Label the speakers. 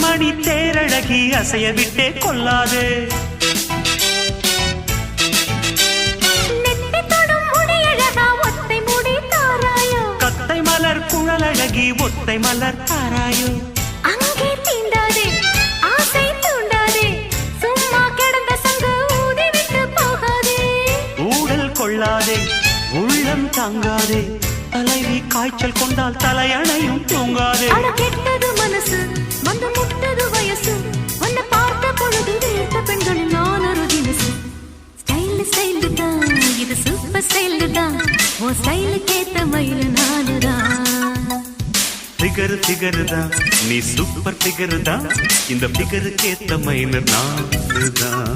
Speaker 1: கண்மணி தேரழகி அசைய விட்டே கொள்ளாதே. கத்தை மலர் குழலழகி ஒத்தை மலர் தாராயோ.
Speaker 2: அங்கே தீண்டாதே ஆசை தூண்டாதே சும்மா கிடந்த சங்கு ஊதி விட்டு போகாதே.
Speaker 1: ஊடல் கொள்ளாதே உள்ளம் தாங்காதே தலைவி காய்ச்சல் கொண்டால் தலையணையும் தூங்காதே.
Speaker 2: கெட்டது மனசு வந்து முட்டது வயசு உன்னை பார்த்த பொழுது வேர்த்த பெண்களில் நான் ஒரு தினசு. ஸ்டைல் ஸ்டைல் தான் இது சூப்பர் ஸ்டைல் தான் உன் ஸ்டைலுக்கு ஏத்த மயில் நானுதான்.
Speaker 1: ஃபிகர் ஃபிகர் தான் நீ சூப்பர் ஃபிகர் தான் இந்த ஃபிகருக்கு ஏத்த மயில் நானுதான்.